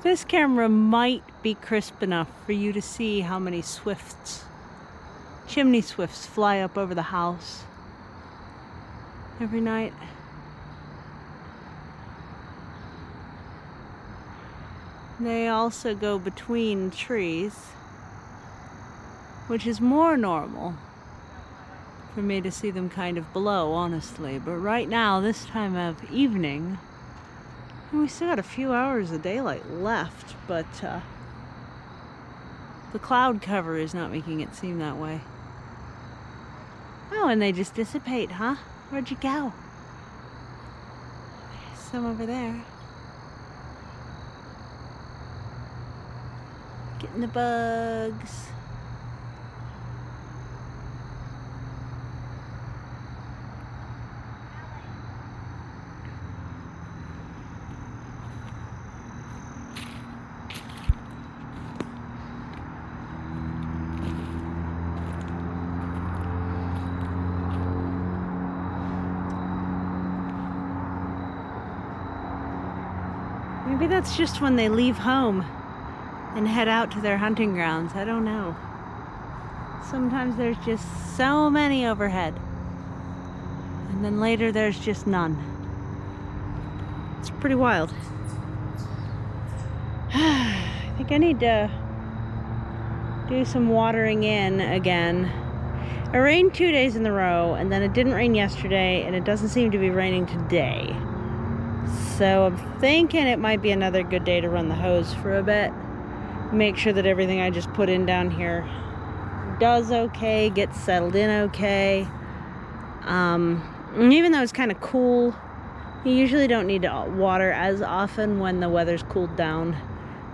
This camera might be crisp enough for you to see how many swifts, chimney swifts, fly up over the house every night. They also go between trees, which is more normal for me to see them kind of below, honestly. But right now, this time of evening, and we still got a few hours of daylight left, but the cloud cover is not making it seem that way. Oh, and they just dissipate, huh? Where'd you go? There's some over there. Getting the bugs. Maybe that's just when they leave home and head out to their hunting grounds. I don't know. Sometimes there's just so many overhead. And then later there's just none. It's pretty wild. I think I need to do some watering in again. It rained 2 days in a row, and then it didn't rain yesterday, and it doesn't seem to be raining today. So I'm thinking it might be another good day to run the hose for a bit. Make sure that everything I just put in down here does okay, gets settled in okay. And even though it's kind of cool, you usually don't need to water as often when the weather's cooled down.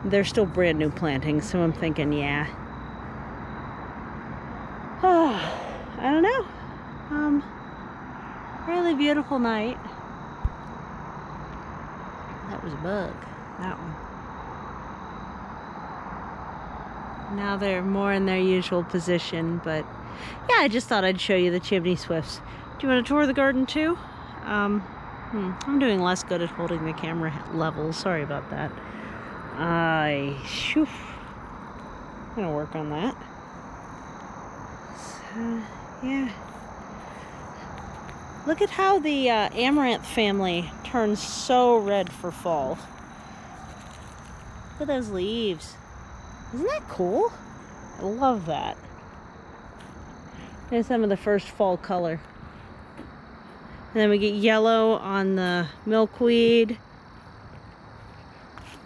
They're still brand new plantings, so I'm thinking, yeah. Oh, I don't know. Really beautiful night. That was a bug, that one. Now they're more in their usual position, but yeah, I just thought I'd show you the chimney swifts. Do you want to tour the garden too? I'm doing less good at holding the camera level. Sorry about that. I'm gonna work on that. So, yeah. Look at how the amaranth family turns so red for fall. Look at those leaves. Isn't that cool? I love that. There's some of the first fall color. And then we get yellow on the milkweed.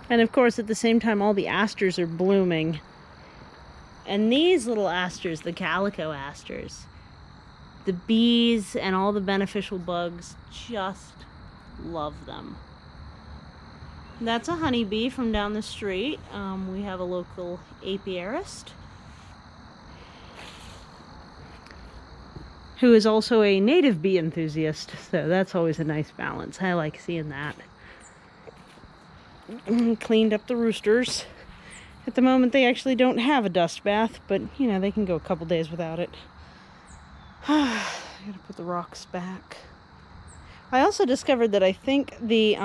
And of course, at the same time, all the asters are blooming. And these little asters, the calico asters, the bees and all the beneficial bugs just love them. That's a honeybee from down the street. We have a local apiarist who is also a native bee enthusiast, so that's always a nice balance. I like seeing that. Cleaned up the roosters. At the moment they actually don't have a dust bath, but you know, they can go a couple days without it. I gotta put the rocks back. I also discovered that I think the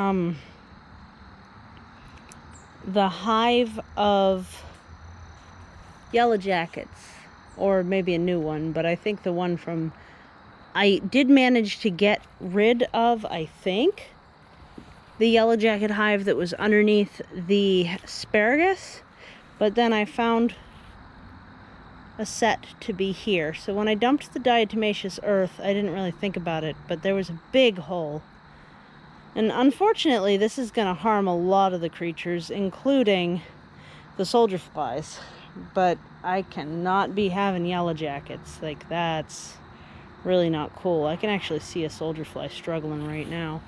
hive of yellow jackets, or maybe a new one, but I think the one from, I did manage to get rid of, I think, the yellow jacket hive that was underneath the asparagus, but then I found a set to be here. So when I dumped the diatomaceous earth, I didn't really think about it, but there was a big hole. And unfortunately, this is going to harm a lot of the creatures, including the soldier flies. But I cannot be having yellow jackets. Like, that's really not cool. I can actually see a soldier fly struggling right now,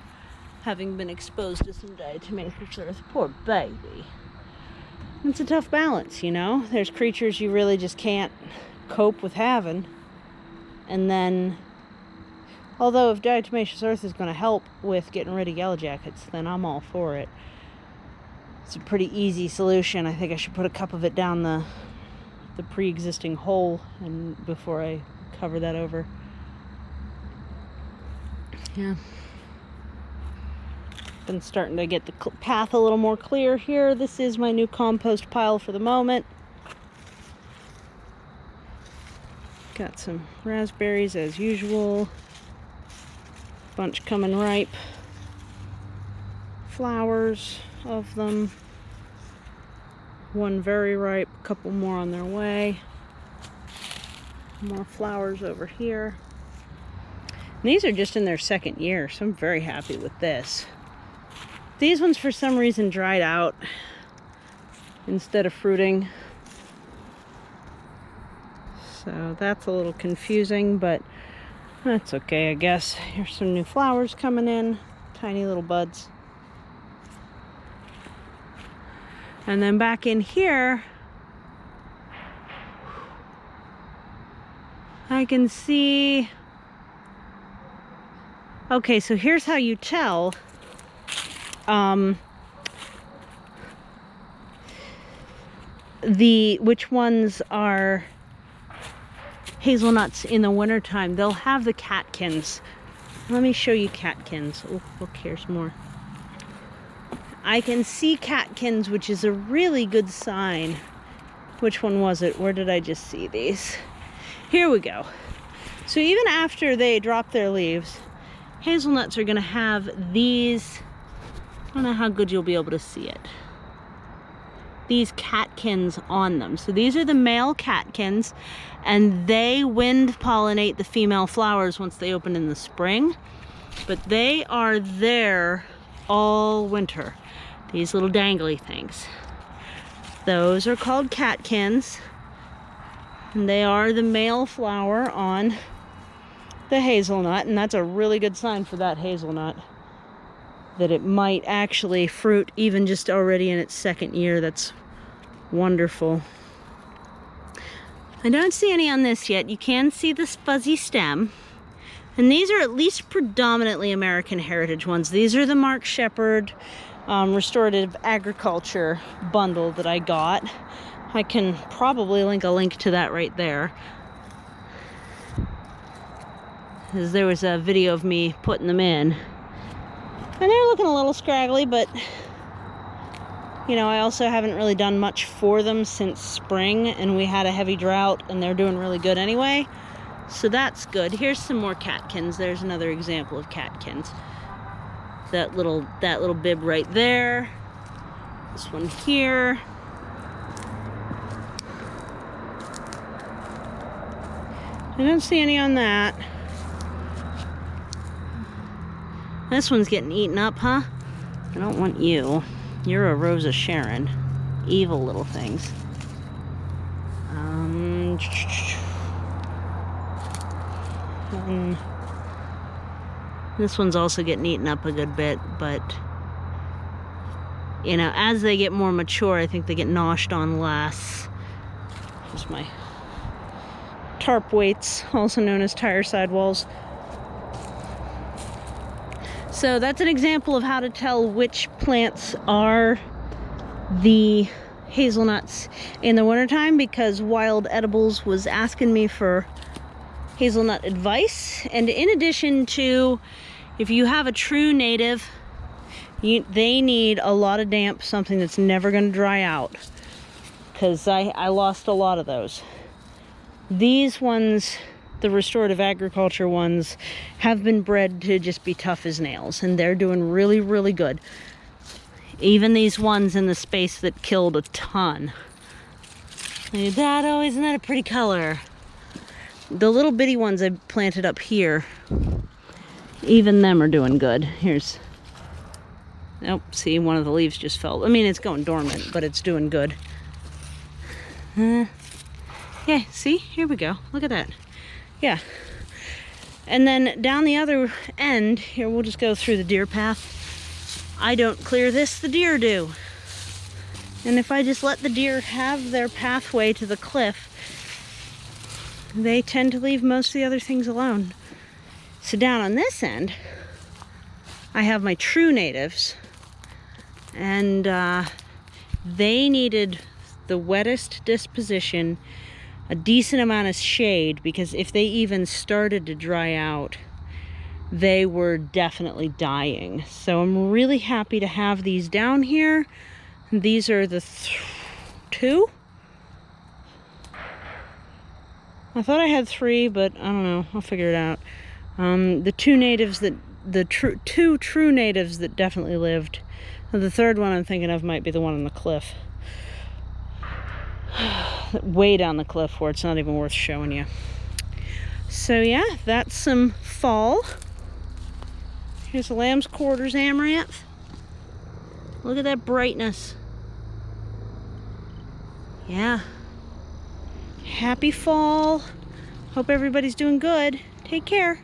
having been exposed to some diatomaceous earth. Poor baby. It's a tough balance, you know? There's creatures you really just can't cope with having. And then, although if diatomaceous earth is going to help with getting rid of yellow jackets, then I'm all for it. It's a pretty easy solution. I think I should put a cup of it down the pre-existing hole and before I cover that over. Yeah. Been starting to get the path a little more clear here. This is my new compost pile for the moment. Got some raspberries as usual. Bunch coming ripe. Flowers of them. One very ripe, a couple more on their way. More flowers over here. And these are just in their second year, so I'm very happy with this. These ones for some reason dried out instead of fruiting. So that's a little confusing, but that's okay, I guess. Here's some new flowers coming in, tiny little buds. And then back in here, I can see, okay, so here's how you tell which ones are hazelnuts in the wintertime. They'll have the catkins. Let me show you catkins. Oh, look, here's more. I can see catkins, which is a really good sign. Which one was it? Where did I just see these? Here we go. So even after they drop their leaves, hazelnuts are going to have these, I don't know how good you'll be able to see it, these catkins on them. So these are the male catkins, and they wind pollinate the female flowers once they open in the spring. But they are there all winter. These little dangly things. Those are called catkins. And they are the male flower on the hazelnut, and that's a really good sign for that hazelnut, that it might actually fruit even just already in its second year. That's wonderful. I don't see any on this yet. You can see this fuzzy stem. And these are at least predominantly American heritage ones. These are the Mark Shepard Restorative Agriculture bundle that I got. I can probably link a link to that right there. Because there was a video of me putting them in. And they're looking a little scraggly, but you know, I also haven't really done much for them since spring, and we had a heavy drought, and they're doing really good anyway. So that's good. Here's some more catkins. There's another example of catkins. That little bib right there. This one here. I don't see any on that. This one's getting eaten up, huh? I don't want you. You're a Rosa Sharon. Evil little things. This one's also getting eaten up a good bit, but you know, as they get more mature, I think they get noshed on less. Here's my tarp weights, also known as tire sidewalls. So that's an example of how to tell which plants are the hazelnuts in the wintertime, because Wild Edibles was asking me for hazelnut advice. And in addition to, if you have a true native, they need a lot of damp, something that's never going to dry out, because I lost a lot of those. These ones, the restorative agriculture ones, have been bred to just be tough as nails, and they're doing really, really good. Even these ones in the space that killed a ton. Isn't that a pretty color? The little bitty ones I planted up here, even them are doing good. Here's, oh, see, one of the leaves just fell. I mean, it's going dormant, but it's doing good. Yeah, see, here we go. Look at that. Yeah. And then down the other end, here, we'll just go through the deer path. I don't clear this, the deer do. And if I just let the deer have their pathway to the cliff, they tend to leave most of the other things alone. So down on this end, I have my true natives, and they needed the wettest disposition, a decent amount of shade, because if they even started to dry out, they were definitely dying. So I'm really happy to have these down here. These are the two. I thought I had three, but I don't know. I'll figure it out. The two natives that, two true natives that definitely lived. The third one I'm thinking of might be the one on the cliff. Way down the cliff where it's not even worth showing you. So yeah, that's some fall. Here's the lamb's quarters amaranth. Look at that brightness. Yeah. Happy fall. Hope everybody's doing good. Take care.